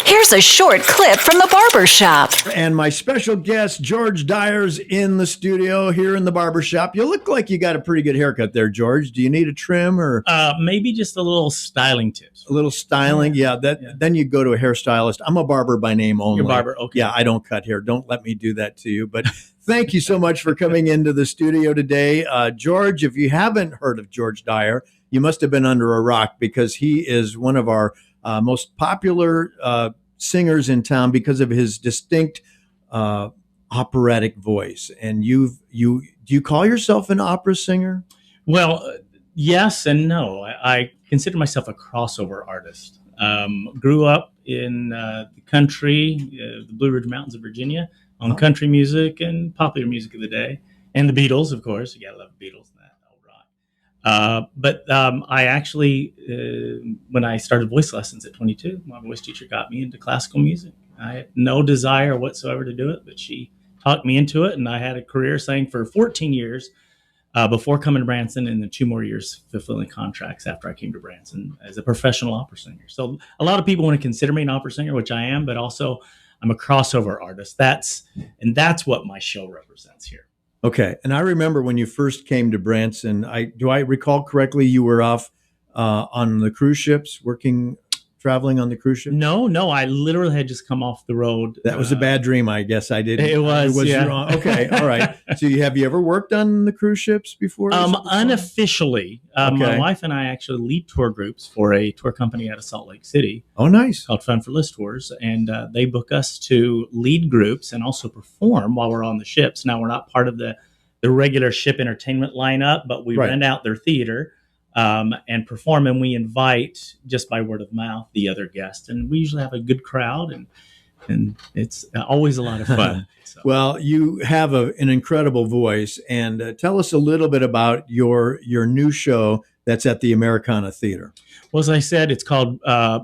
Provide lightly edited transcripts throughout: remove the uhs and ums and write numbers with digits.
Here's a short clip from the Barber Shop. And my special guest, George Dyer's in the studio here in the Barber Shop. You look like you got a pretty good haircut there, George. Do you need a trim or maybe just a little styling tips? a little styling? Yeah, then you go to a hairstylist. I'm a barber by name only. You're a barber, okay. Yeah, I don't cut hair. Don't let me do that to you. But thank you so much for coming into the studio today. George, if you haven't heard of George Dyer, you must have been under a rock, because he is one of our most popular singers in town because of his distinct operatic voice. And do you call yourself an opera singer? Well, yes and no. I consider myself a crossover artist. Grew up in the country, the Blue Ridge Mountains of Virginia, on country music and popular music of the day, and the Beatles, of course. You gotta love the Beatles and that old rock. But I actually, when I started voice lessons at 22, my voice teacher got me into classical music. I had no desire whatsoever to do it, but she talked me into it, and I had a career sang for 14 years before coming to Branson, and then 2 more years fulfilling contracts after I came to Branson as a professional opera singer. So a lot of people want to consider me an opera singer, which I am, but also I'm a crossover artist. That's what my show represents here. Okay. And I remember when you first came to Branson, do I recall correctly, you were off on the cruise ships, traveling on the cruise ship? No, I literally had just come off the road. That was a bad dream, I guess. I did. It was yeah. Wrong. Okay, all right. So have you ever worked on the cruise ships before? Unofficially. Okay. My wife and I actually lead tour groups for a tour company out of Salt Lake City. Oh, nice. Called Fun for List Tours. And they book us to lead groups and also perform while we're on the ships. Now, we're not part of the regular ship entertainment lineup, but we rent out their theater and perform, and we invite, just by word of mouth, the other guests, and we usually have a good crowd, and it's always a lot of fun. So. Well, you have an incredible voice, and tell us a little bit about your new show that's at the Americanna Theatre. Well, as I said, it's called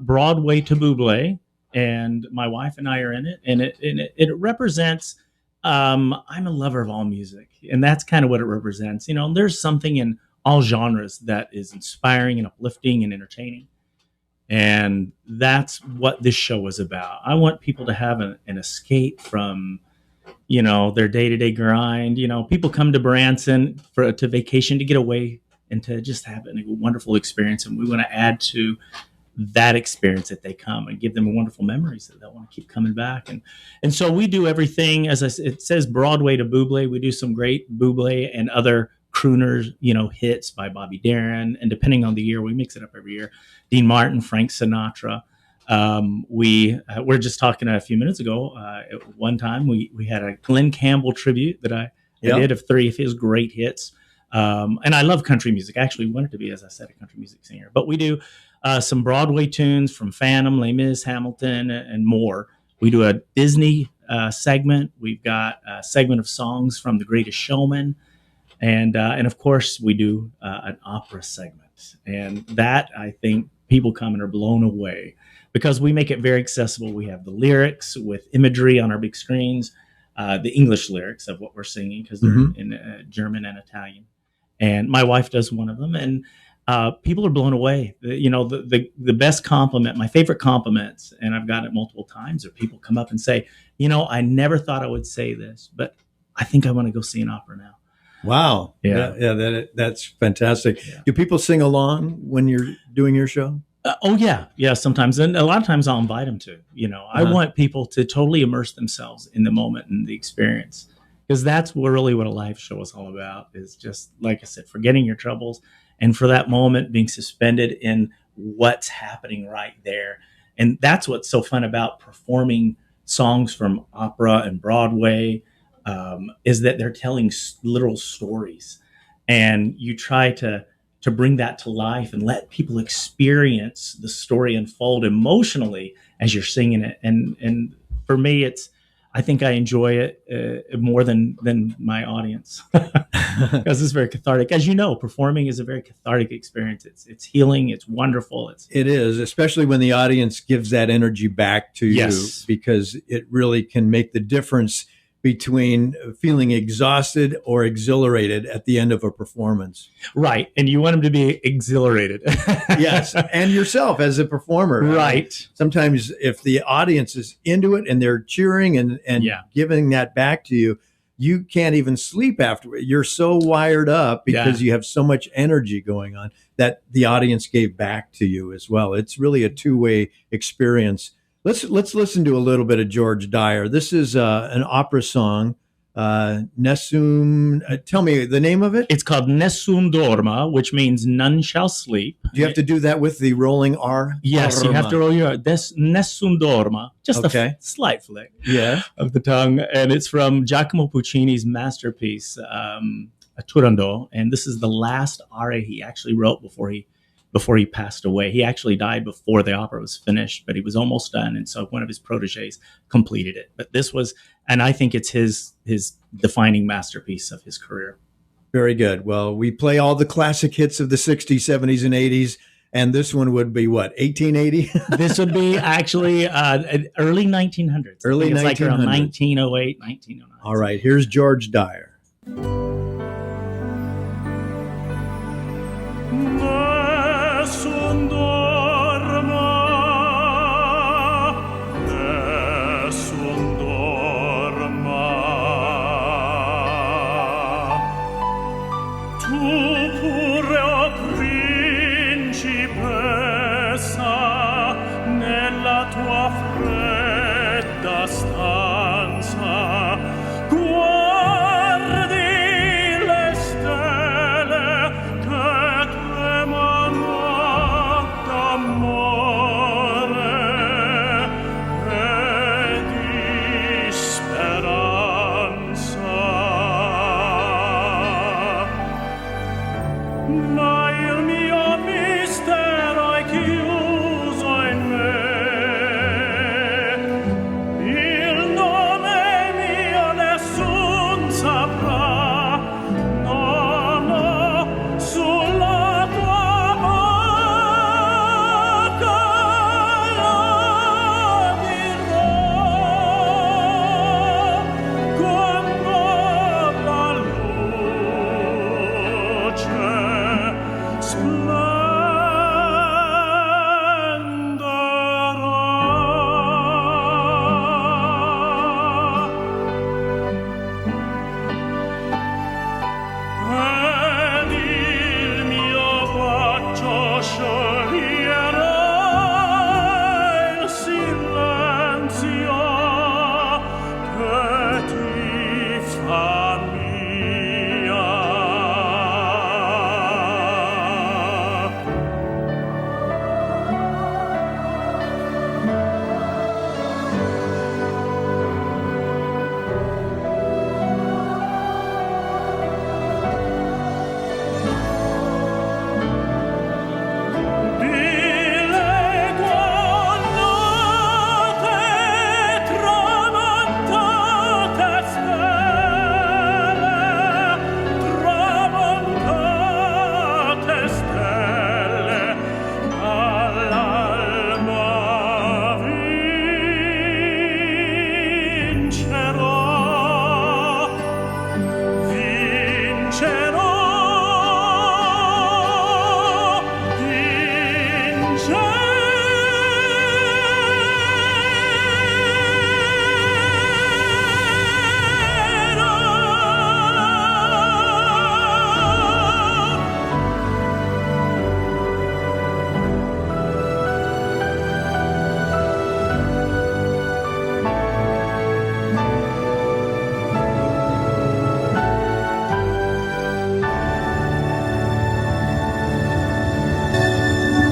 Broadway to Buble, and my wife and I are in it, and it represents. I'm a lover of all music, and that's kind of what it represents. You know, there's something in all genres that is inspiring and uplifting and entertaining. And that's what this show is about. I want people to have an escape from, their day-to-day grind. People come to Branson to vacation, to get away and to just have a wonderful experience. And we want to add to that experience that they come and give them wonderful memories that they'll want to keep coming back. And so we do everything, it says Broadway to Buble. We do some great Buble and other crooners, hits by Bobby Darin, and depending on the year, we mix it up every year. Dean Martin, Frank Sinatra. We were just talking a few minutes ago. At one time, we had a Glenn Campbell tribute that I did of 3 of his great hits. And I love country music. I actually wanted to be, as I said, a country music singer. But we do some Broadway tunes from Phantom, Les Mis, Hamilton, and more. We do a Disney segment. We've got a segment of songs from The Greatest Showman. And of course, we do an opera segment. And that, I think, people come and are blown away because we make it very accessible. We have the lyrics with imagery on our big screens, the English lyrics of what we're singing, because they're in German and Italian. And my wife does one of them. And people are blown away. The best compliment, my favorite compliments, and I've gotten it multiple times, are people come up and say, I never thought I would say this, but I think I want to go see an opera now. Wow. Yeah. That's fantastic. Yeah. Do people sing along when you're doing your show? Yeah, sometimes. And a lot of times I'll invite them to. I want people to totally immerse themselves in the moment and the experience, because that's really what a live show is all about, is just, like I said, forgetting your troubles and for that moment being suspended in what's happening right there. And that's what's so fun about performing songs from opera and Broadway, is that they're telling literal stories, and you try to bring that to life and let people experience the story unfold emotionally as you're singing it. And for me, I think I enjoy it more than my audience, because it's very cathartic. As you know, performing is a very cathartic experience. It's healing. It's wonderful. It is, especially when the audience gives that energy back to you, yes, because it really can make the difference between feeling exhausted or exhilarated at the end of a performance. Right. And you want them to be exhilarated. Yes. And yourself as a performer. Right. Sometimes if the audience is into it and they're cheering and giving that back to you, you can't even sleep afterward. You're so wired up because you have so much energy going on that the audience gave back to you as well. It's really a two-way experience. Let's listen to a little bit of George Dyer. This is an opera song, Nessun. Tell me the name of it. It's called Nessun Dorma, which means none shall sleep. Do you have to do that with the rolling R? Yes, Dorma. you have to roll your Nessun Dorma, just a slight flick of the tongue. And it's from Giacomo Puccini's masterpiece, Turandot. And this is the last aria he actually wrote before he passed away. He actually died before the opera was finished, but he was almost done. And so one of his proteges completed it. But this was, and I think it's his defining masterpiece of his career. Very good. Well, we play all the classic hits of the 60s, 70s, and 80s. And this one would be what, 1880? This would be actually early 1900s. Early 1900s. It's like around 1908, 1909. All right. Here's George Dyer. Nessun dorma, nessun dorma. Tu pure, o principessa, nella tua fredda stanza, guardi le stelle che tremano d'amore e di speranza. Ma il mio mistero è chiuso in me. Il nome mio nessun saprà. No, no, sulla tua bocca lo dirò. Quando la luce ed il mio bacio scioglierà il silenzio che ti fa mia. Tramontate stelle, all'alma vincerò, vincerò,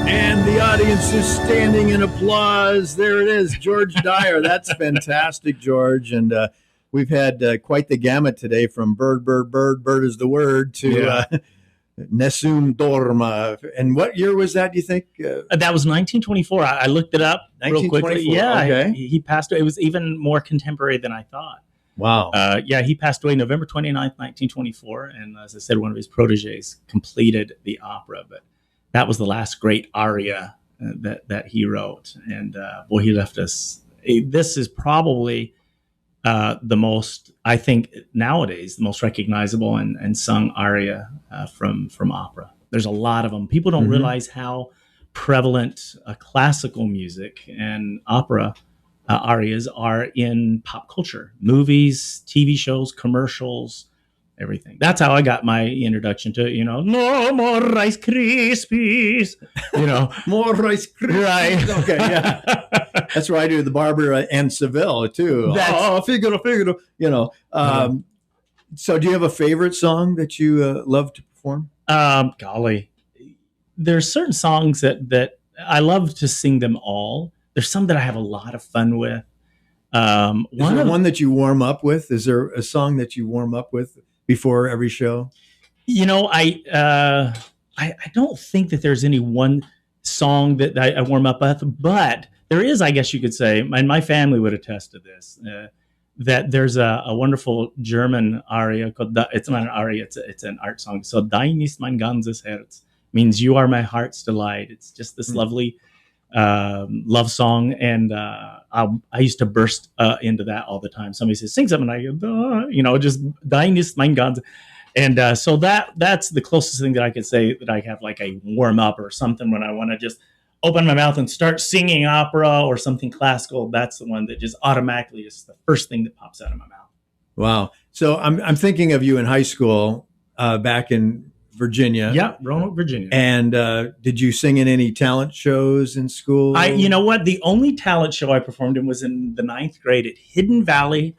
And the audience is standing in applause. There it is, George Dyer. That's fantastic, George. And we've had quite the gamut today from bird is the word, to Nessun Dorma. And what year was that, do you think? That was 1924. I looked it up real quickly. 1924, Yeah, okay. he passed away. It was even more contemporary than I thought. Wow. He passed away November 29th, 1924. And as I said, one of his proteges completed the opera. But that was the last great aria that he wrote. And boy, he left us. This is probably the most, I think nowadays, the most recognizable and sung aria from opera. There's a lot of them. People don't realize how prevalent classical music and opera arias are in pop culture, movies, TV shows, commercials, everything. That's how I got my introduction to, no more Rice Krispies, More Rice Krispies. Right. Okay, yeah. That's where I do the Barber and Seville too. Figaro. So do you have a favorite song that you love to perform? Golly, there's certain songs that I love to sing them all. There's some that I have a lot of fun with. Is there one that you warm up with? Is there a song that you warm up with before every show? I don't think that there's any one song that I warm up with, but there is, I guess you could say, and my family would attest to this, that there's a wonderful German aria called, it's not an aria, it's an art song. So Dein ist mein ganzes Herz means you are my heart's delight. It's just this lovely love song. And I used to burst into that all the time. Somebody says, sing something, and I go, just Dein ist mein ganzes. And so that's the closest thing that I could say that I have like a warm up or something when I want to just open my mouth and start singing opera or something classical. That's the one that just automatically is the first thing that pops out of my mouth. Wow. So I'm thinking of you in high school back in Virginia. Yeah, Roanoke, Virginia. And did you sing in any talent shows in school? You know what? The only talent show I performed in was in the 9th grade at Hidden Valley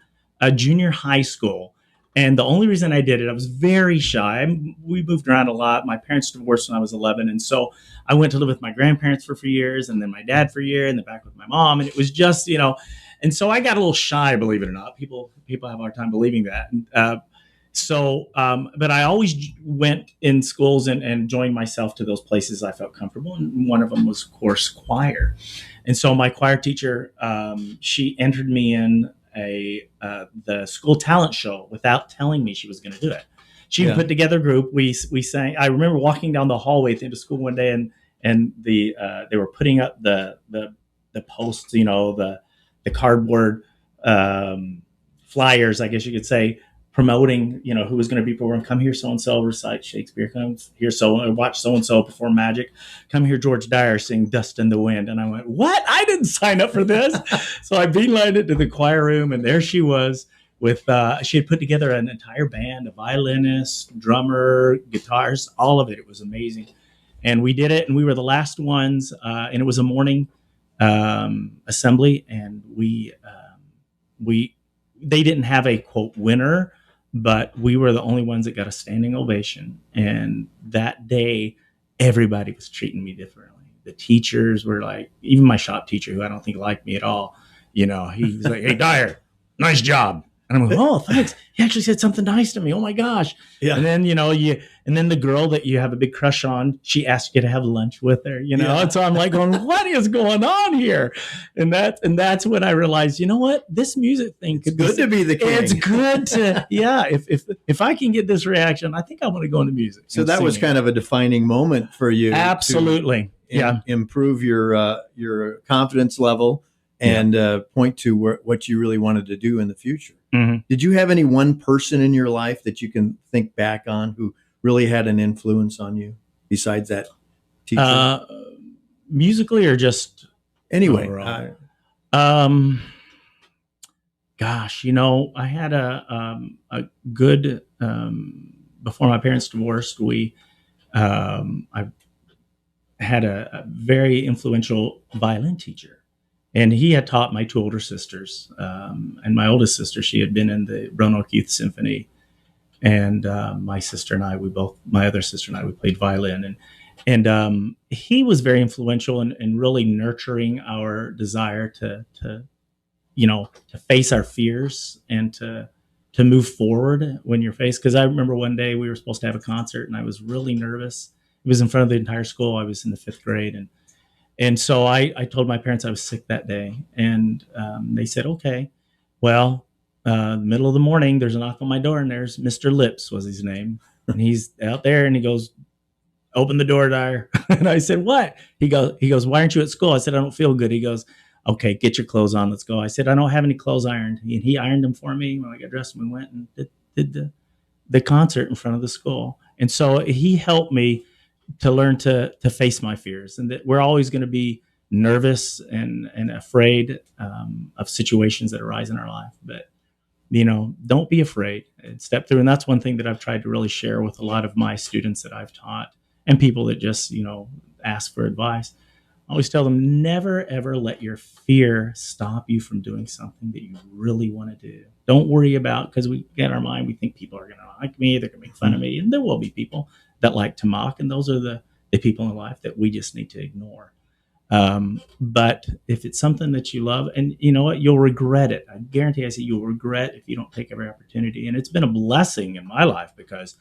Junior High School. And the only reason I did it, I was very shy. We moved around a lot. My parents divorced when I was 11. And so I went to live with my grandparents for a few years and then my dad for a year and then back with my mom. And it was just, and so I got a little shy, believe it or not. People have a hard time believing that. But I always went in schools and joined myself to those places I felt comfortable. And one of them was, of course, choir. And so my choir teacher, she entered me in the school talent show without telling me she was going to do it. She put together a group. We sang. I remember walking down the hallway at the end of school one day, and they were putting up the posts, the cardboard flyers, I guess you could say, promoting, who was going to be performing. Come here, so and so recite Shakespeare. Come here, watch so and so perform magic. Come here, George Dyer sing "Dust in the Wind." And I went, "What? I didn't sign up for this." So I beelined it to the choir room, and there she was with. She had put together an entire band, a violinist, drummer, guitars, all of it. It was amazing, and we did it, and we were the last ones, and it was a morning assembly, and they didn't have a quote winner. But we were the only ones that got a standing ovation. And that day, everybody was treating me differently. The teachers were like, even my shop teacher, who I don't think liked me at all, he was like, "Hey, Dyer, nice job." And I'm like, "Oh, thanks. He actually said something nice to me. Oh my gosh." Yeah. And then, and then the girl that you have a big crush on, she asked you to have lunch with her, Yeah. And so I'm like going, what is going on here? And that's when I realized, you know what? This music thing could good to be the king. It's good to, yeah. If I can get this reaction, I think I want to go into music. So that was kind of a defining moment for you. Absolutely. Improve your confidence level and point to what you really wanted to do in the future. Mm-hmm. Did you have any one person in your life that you can think back on who really had an influence on you besides that teacher? Musically or just anyway? Gosh, I had a good before my parents divorced. I had a very influential violin teacher. And he had taught my 2 older sisters. And my oldest sister, she had been in the Roanoke Youth Symphony. And my other sister and I, we played violin. And he was very influential in really nurturing our desire to face our fears and to move forward when you're faced. Because I remember one day we were supposed to have a concert and I was really nervous. It was in front of the entire school. I was in the 5th grade. And so I told my parents I was sick that day, and they said, "Okay, well, middle of the morning, there's a knock on my door, and there's Mr. Lips was his name, and he's out there, and he goes, 'Open the door, Dyer.'" And I said, "What?" He goes, "Why aren't you at school?" I said, "I don't feel good." He goes, okay, get your clothes on, let's go. I said, I don't have any clothes ironed. And he ironed them for me. When I got dressed, we went and did the concert in front of the school. And so he helped me to learn to face my fears, and that we're always going to be nervous and afraid of situations that arise in our life. But, don't be afraid and step through. And that's one thing that I've tried to really share with a lot of my students that I've taught and people that just, ask for advice. I always tell them, never, ever let your fear stop you from doing something that you really want to do. Don't worry about, because we get our mind, we think people are going to like me, they're going to make fun of me. And there will be people that like to mock. And those are the people in life that we just need to ignore. But if it's something that you love, and you know what, you'll regret it. I guarantee you'll regret if you don't take every opportunity. And it's been a blessing in my life, because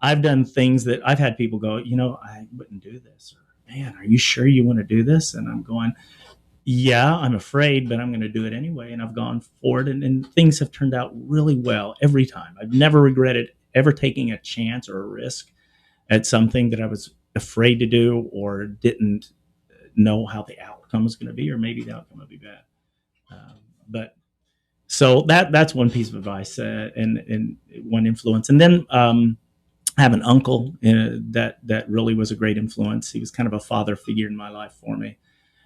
I've done things that I've had people go, I wouldn't do this. Or, man, are you sure you want to do this? And I'm going, yeah, I'm afraid, but I'm going to do it anyway. And I've gone forward, and things have turned out really well every time. I've never regretted ever taking a chance or a risk at something that I was afraid to do or didn't know how the outcome was going to be, or maybe the outcome would be bad. But so that's one piece of advice and one influence. And then I have an uncle that really was a great influence. He was kind of a father figure in my life for me.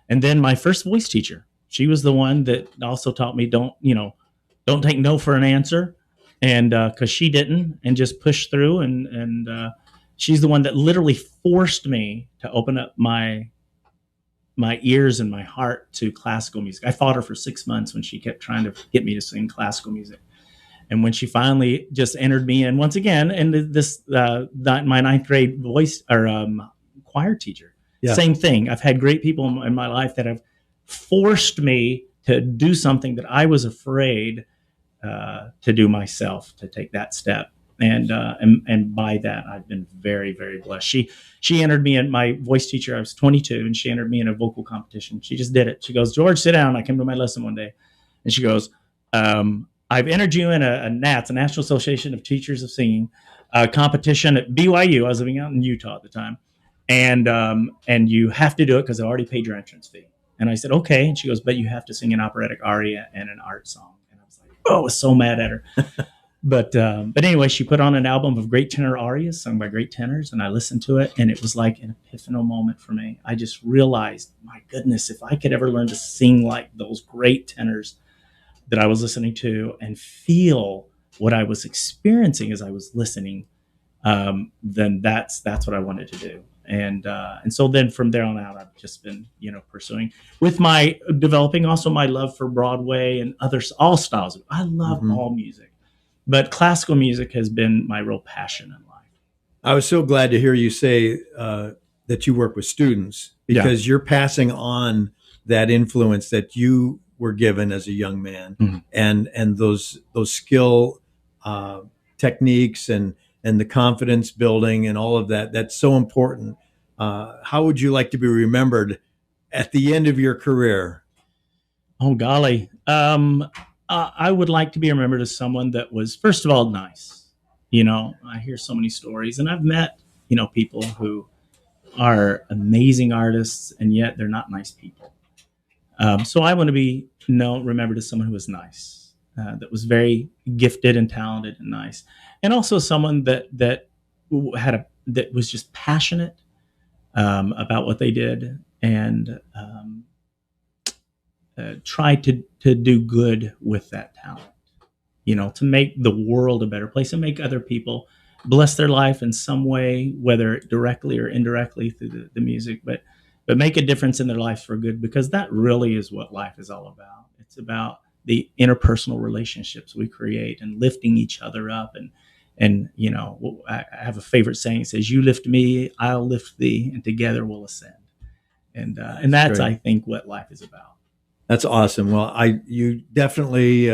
And then my first voice teacher, she was the one that also taught me don't take no for an answer, and because she didn't, and just push through. And she's the one that literally forced me to open up my ears and my heart to classical music. I fought her for 6 months when she kept trying to get me to sing classical music. And when she finally just entered me in once again, and this my ninth grade voice or choir teacher, same thing. I've had great people in my life that have forced me to do something that I was afraid to do myself, to take that step. And by that, I've been very, very blessed. She entered me in, my voice teacher, I was 22, and she entered me in a vocal competition. She just did it. She goes, George, sit down. I came to my lesson one day, and she goes, I've entered you in a NATS, a National Association of Teachers of Singing, competition at BYU. I was living out in Utah at the time. And you have to do it because I already paid your entrance fee. And I said, okay. And she goes, but you have to sing an operatic aria and an art song. And I was like, oh, I was so mad at her. But anyway, she put on an album of great tenor arias sung by great tenors, and I listened to it, and it was like an epiphanal moment for me. I just realized, my goodness, if I could ever learn to sing like those great tenors that I was listening to and feel what I was experiencing as I was listening, then that's what I wanted to do. And so then from there on out, I've just been, pursuing with my developing also my love for Broadway and others, all styles. I love all music. But classical music has been my real passion in life. I was so glad to hear you say that you work with students, because you're passing on that influence that you were given as a young man, and those skill techniques and the confidence building and all of that. That's so important. How would you like to be remembered at the end of your career? Oh, golly. I would like to be remembered as someone that was, first of all, nice. I hear so many stories, and I've met, people who are amazing artists, and yet they're not nice people. So I want to be remembered as someone who was nice, that was very gifted and talented and nice, and also someone that was just passionate about what they did, and try to do good with that talent, to make the world a better place and make other people bless their life in some way, whether directly or indirectly through the music, but make a difference in their life for good, because that really is what life is all about. It's about the interpersonal relationships we create and lifting each other up. And I have a favorite saying. It says, you lift me, I'll lift thee, and together we'll ascend. And that's great. I think, what life is about. That's awesome. Well, you definitely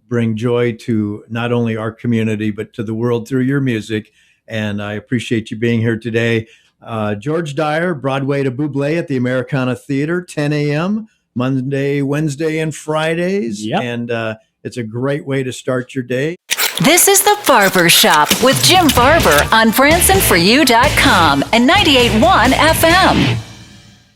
bring joy to not only our community, but to the world through your music. And I appreciate you being here today. George Dyer, Broadway to Buble at the Americanna Theatre, 10 a.m., Monday, Wednesday, and Fridays. Yep. And it's a great way to start your day. This is the Barber Shop with Jim Barber on BransonForYou.com and 98.1 FM.